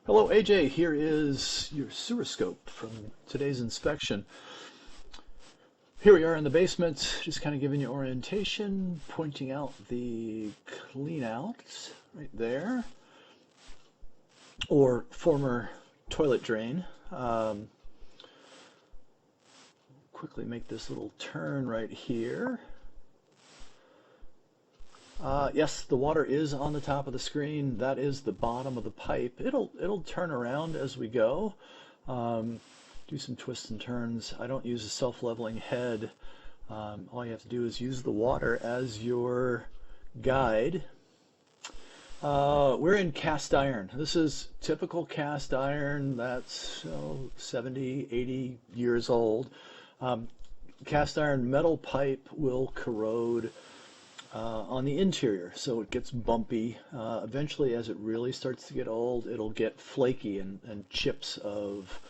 Hello, AJ. Here is your sewer scope from today's inspection. Here we are in the basement, just kind of giving you orientation, pointing out the clean out right there, or former toilet drain. Quickly make this little turn right here. Yes, the water is on the top of the screen. That is the bottom of the pipe. It'll turn around as we go. Do some twists and turns. I don't use a self-leveling head. All you have to do is use the water as your guide. We're in cast iron. This is typical cast iron that's 70, 80 years old. Cast iron metal pipe will corrode on the interior, so it gets bumpy. Eventually, as it really starts to get old, it'll get flaky, and chips of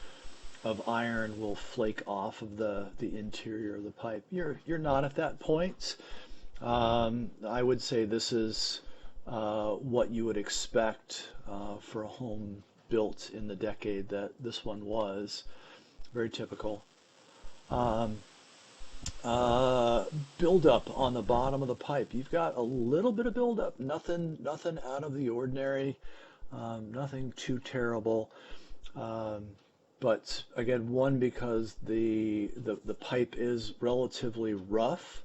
iron will flake off of the interior of the pipe. You're not at that point. I would say this is what you would expect for a home built in the decade that this one was. Very typical. Buildup on the bottom of the pipe. You've got a little bit of buildup, nothing out of the ordinary, nothing too terrible. But again, one, because the pipe is relatively rough,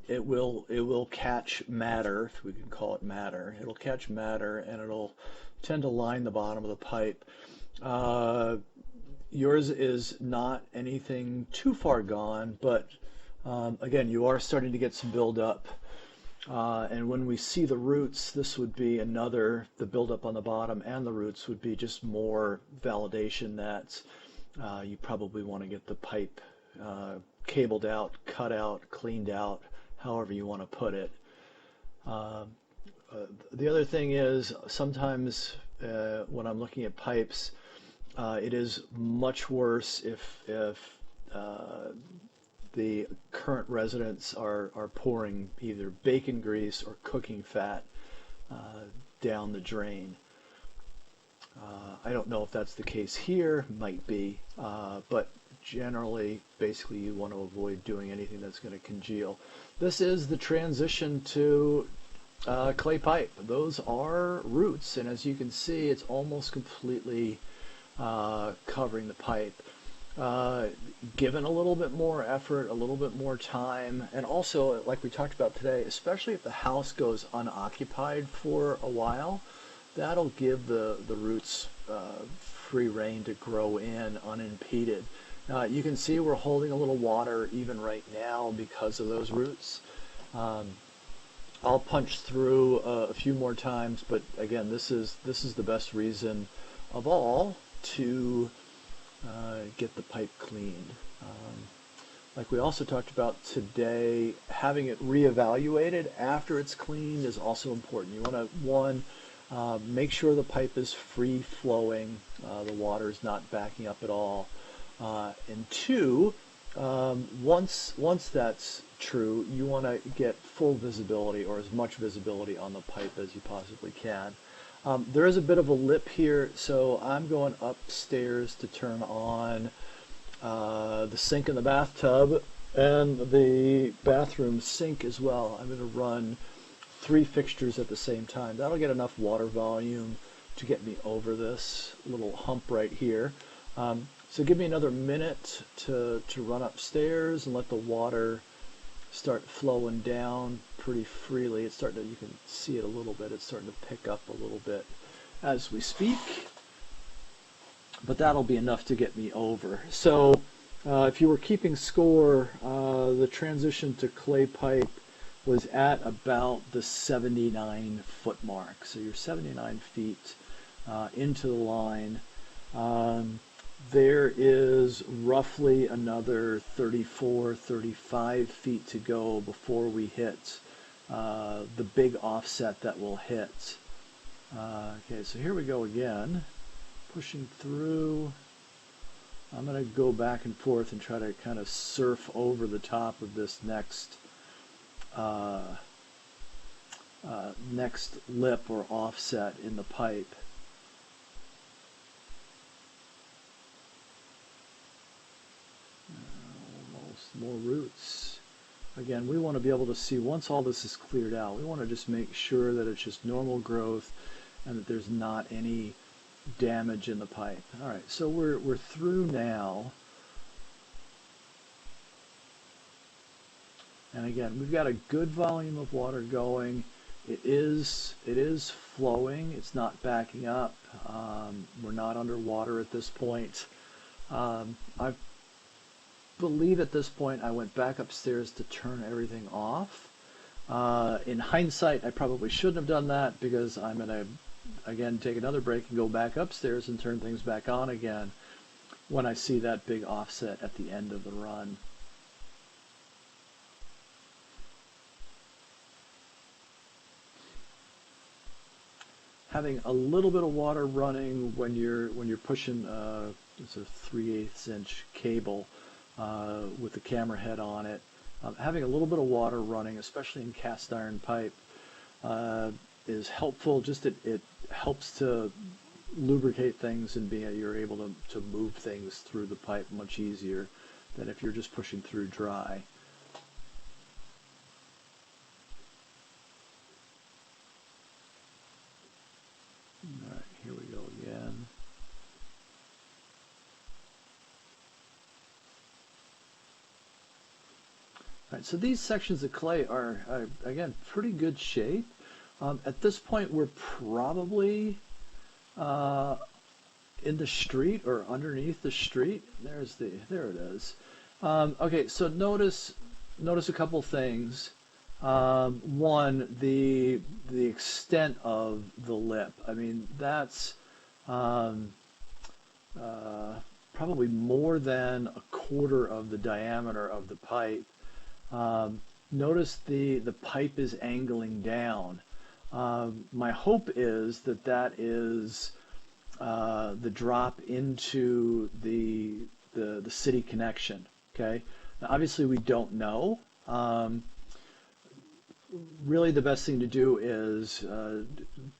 it will catch matter, if we can call it matter. It'll catch matter and it'll tend to line the bottom of the pipe. Yours is not anything too far gone, but again, you are starting to get some buildup. And when we see the roots, this would be the buildup on the bottom and the roots would be just more validation that you probably want to get the pipe cabled out, cut out, cleaned out, however you want to put it. The other thing is sometimes when I'm looking at pipes, it is much worse if the current residents are pouring either bacon grease or cooking fat down the drain. I don't know if that's the case here, might be, but generally, basically, you want to avoid doing anything that's going to congeal. This is the transition to clay pipe. Those are roots, and as you can see, it's almost completely covering the pipe. Given a little bit more effort, a little bit more time, and also, like we talked about today, especially if the house goes unoccupied for a while, that'll give the roots free rein to grow in unimpeded. You can see we're holding a little water even right now because of those roots. I'll punch through a few more times, but again, this is the best reason of all to get the pipe cleaned. Like we also talked about today, having it reevaluated after it's cleaned is also important. You want to, one, make sure the pipe is free flowing, the water is not backing up at all. And two, once that's true, you want to get full visibility or as much visibility on the pipe as you possibly can. There is a bit of a lip here, so I'm going upstairs to turn on the sink in the bathtub and the bathroom sink as well. I'm going to run 3 fixtures at the same time. That'll get enough water volume to get me over this little hump right here. So give me another minute to run upstairs and let the water start flowing down pretty freely. It's starting to, you can see it a little bit, it's starting to pick up a little bit as we speak, but that'll be enough to get me over. So if you were keeping score, the transition to clay pipe was at about the 79 foot mark. So you're 79 feet into the line. There is roughly another 34, 35 feet to go before we hit the big offset that we'll hit. Okay, so here we go again, pushing through. I'm going to go back and forth and try to kind of surf over the top of this next next lip or offset in the pipe. more roots. Again, we want to be able to see once all this is cleared out, we want to just make sure that it's just normal growth and that there's not any damage in the pipe. All right, so we're through now. And again, we've got a good volume of water going. It is flowing. It's not backing up. We're not underwater at this point. I believe at this point I went back upstairs to turn everything off. In hindsight, I probably shouldn't have done that because I'm going to, again, take another break and go back upstairs and turn things back on again when I see that big offset at the end of the run. Having a little bit of water running when you're pushing it's a 3/8 inch cable with the camera head on it. Having a little bit of water running, especially in cast iron pipe, is helpful. Just it helps to lubricate things and you're able to move things through the pipe much easier than if you're just pushing through dry. All right, here we go again. All right, so these sections of clay are again, pretty good shape. At this point, we're probably in the street or underneath the street. There it is. Okay, so notice a couple things. One, the extent of the lip. I mean, that's probably more than a quarter of the diameter of the pipe. Notice the pipe is angling down. My hope is that is the drop into the city connection. Okay, now, obviously we don't know. Really, the best thing to do is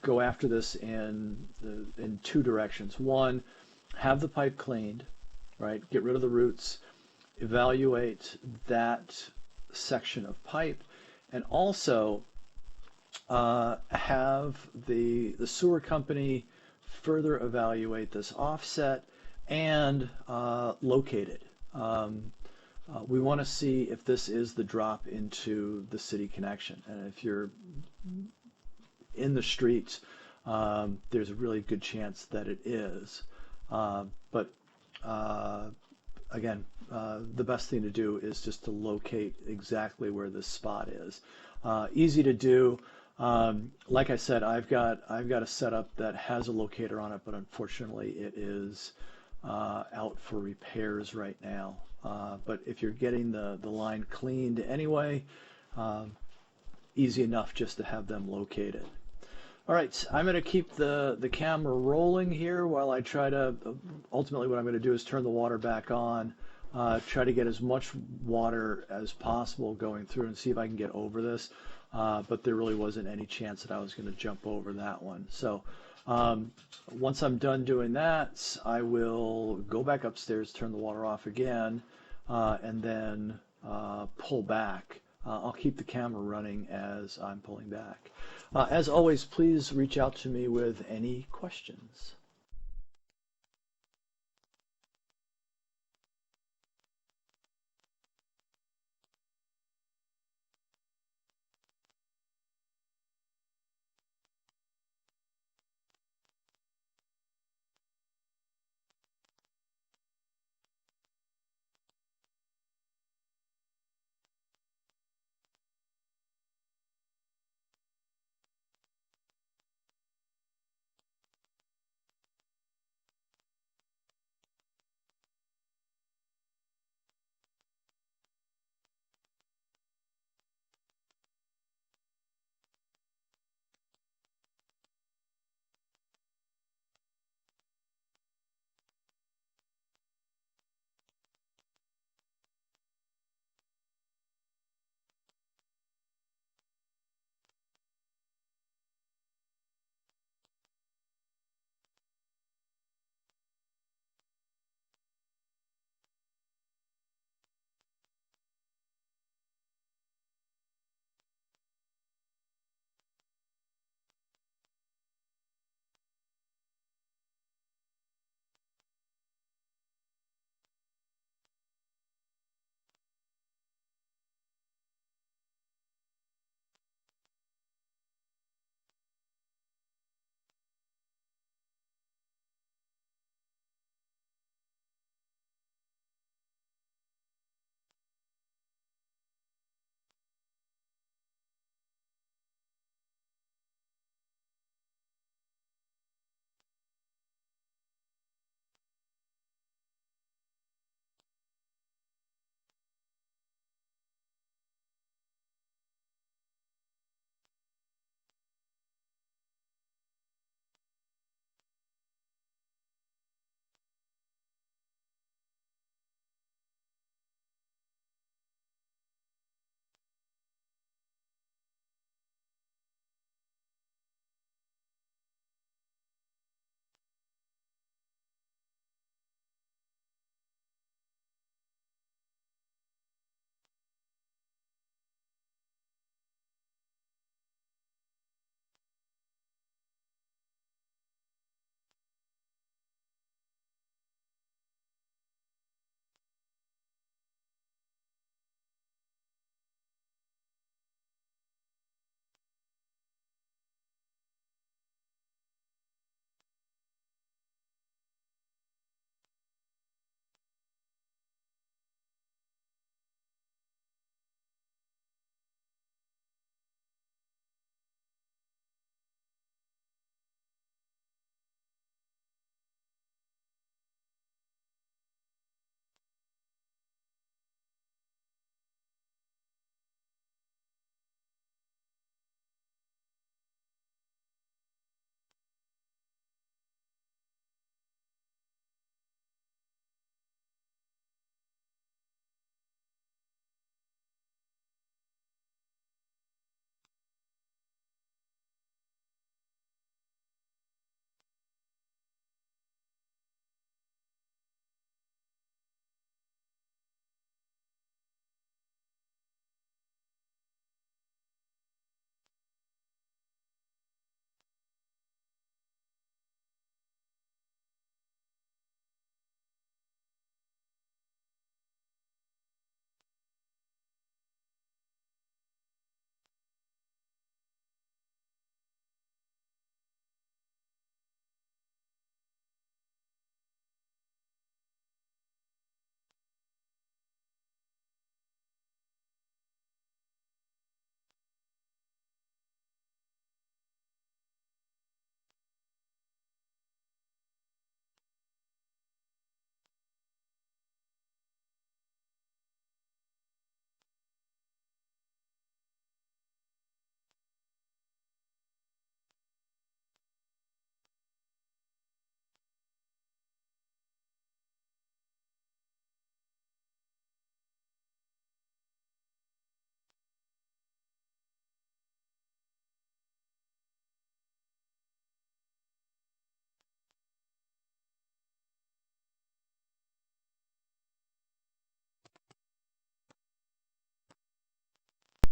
go after this in two directions. One, have the pipe cleaned, right? Get rid of the roots. Evaluate that section of pipe, and also have the sewer company further evaluate this offset and locate it. We want to see if this is the drop into the city connection, and if you're in the streets, there's a really good chance that it is. But again, the best thing to do is just to locate exactly where this spot is. Easy to do. Like I said, I've got a setup that has a locator on it, but unfortunately it is out for repairs right now. But if you're getting the line cleaned anyway, easy enough just to have them located. All right, I'm going to keep the camera rolling here while I try to, ultimately what I'm going to do is turn the water back on, try to get as much water as possible going through and see if I can get over this. But there really wasn't any chance that I was going to jump over that one. So once I'm done doing that, I will go back upstairs, turn the water off again, and then pull back. I'll keep the camera running as I'm pulling back. As always, please reach out to me with any questions.